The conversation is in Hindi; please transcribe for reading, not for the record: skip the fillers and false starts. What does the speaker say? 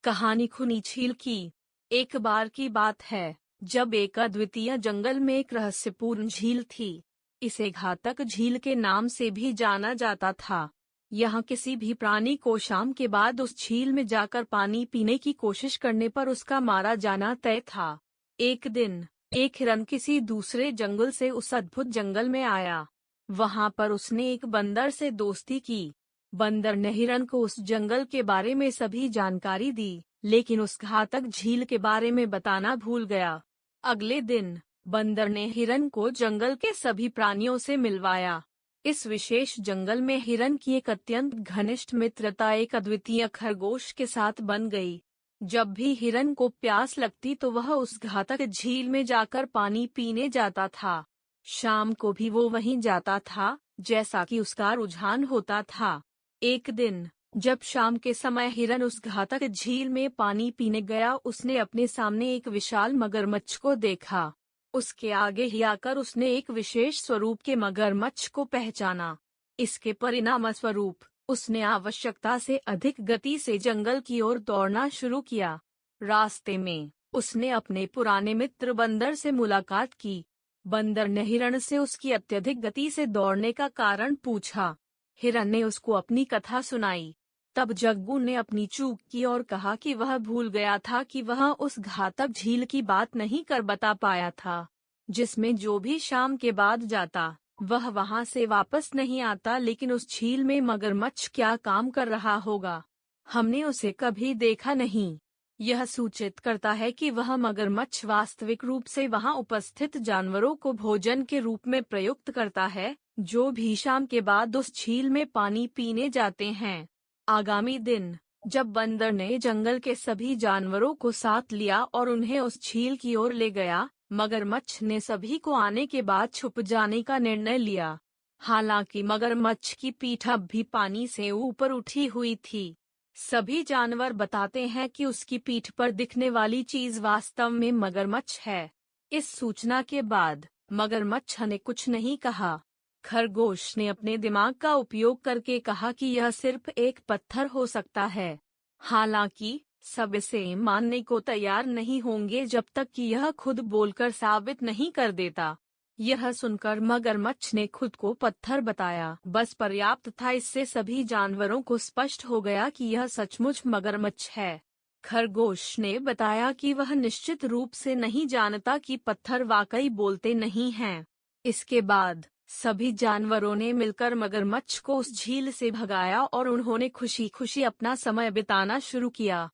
कहानी खूनी झील की। एक बार की बात है, जब एक अद्वितीय जंगल में एक रहस्यपूर्ण झील थी। इसे घातक झील के नाम से भी जाना जाता था। यहाँ किसी भी प्राणी को शाम के बाद उस झील में जाकर पानी पीने की कोशिश करने पर उसका मारा जाना तय था। एक दिन एक हिरन किसी दूसरे जंगल से उस अद्भुत जंगल में आया। वहां पर उसने एक बंदर से दोस्ती की। बंदर ने हिरन को उस जंगल के बारे में सभी जानकारी दी, लेकिन उस घातक झील के बारे में बताना भूल गया। अगले दिन बंदर ने हिरन को जंगल के सभी प्राणियों से मिलवाया। इस विशेष जंगल में हिरन की एक अत्यंत घनिष्ठ मित्रता एक अद्वितीय खरगोश के साथ बन गई। जब भी हिरन को प्यास लगती तो वह उस घातक झील में जाकर पानी पीने जाता था। शाम को भी वो वहीं जाता था, जैसा कि उसका रुझान होता था। एक दिन जब शाम के समय हिरन उस घातक झील में पानी पीने गया, उसने अपने सामने एक विशाल मगरमच्छ को देखा। उसके आगे ही आकर उसने एक विशेष स्वरूप के मगरमच्छ को पहचाना। इसके परिणाम स्वरूप उसने आवश्यकता से अधिक गति से जंगल की ओर दौड़ना शुरू किया। रास्ते में उसने अपने पुराने मित्र बंदर से मुलाकात की। बंदर ने हिरण से उसकी अत्यधिक गति से दौड़ने का कारण पूछा। हिरन ने उसको अपनी कथा सुनाई। तब जग्गू ने अपनी चूक की और कहा कि वह भूल गया था कि वह उस घातक झील की बात नहीं कर बता पाया था, जिसमें जो भी शाम के बाद जाता वह वहां से वापस नहीं आता। लेकिन उस झील में मगरमच्छ क्या काम कर रहा होगा, हमने उसे कभी देखा नहीं। यह सूचित करता है कि वह मगरमच्छ वास्तविक रूप से वहां उपस्थित जानवरों को भोजन के रूप में प्रयुक्त करता है, जो भी शाम के बाद उस झील में पानी पीने जाते हैं। आगामी दिन जब बंदर ने जंगल के सभी जानवरों को साथ लिया और उन्हें उस झील की ओर ले गया, मगरमच्छ ने सभी को आने के बाद छुप जाने का निर्णय लिया। हालांकि मगरमच्छ की पीठ अब भी पानी से ऊपर उठी हुई थी। सभी जानवर बताते हैं कि उसकी पीठ पर दिखने वाली चीज वास्तव में मगरमच्छ है। इस सूचना के बाद मगरमच्छ ने कुछ नहीं कहा। खरगोश ने अपने दिमाग का उपयोग करके कहा कि यह सिर्फ एक पत्थर हो सकता है। हालांकि सब इसे मानने को तैयार नहीं होंगे जब तक कि यह खुद बोलकर साबित नहीं कर देता। यह सुनकर मगरमच्छ ने खुद को पत्थर बताया। बस पर्याप्त था, इससे सभी जानवरों को स्पष्ट हो गया कि यह सचमुच मगरमच्छ है। खरगोश ने बताया कि वह निश्चित रूप से नहीं जानता कि पत्थर वाकई बोलते नहीं हैं। इसके बाद सभी जानवरों ने मिलकर मगरमच्छ को उस झील से भगाया और उन्होंने खुशी खुशी अपना समय बिताना शुरू किया।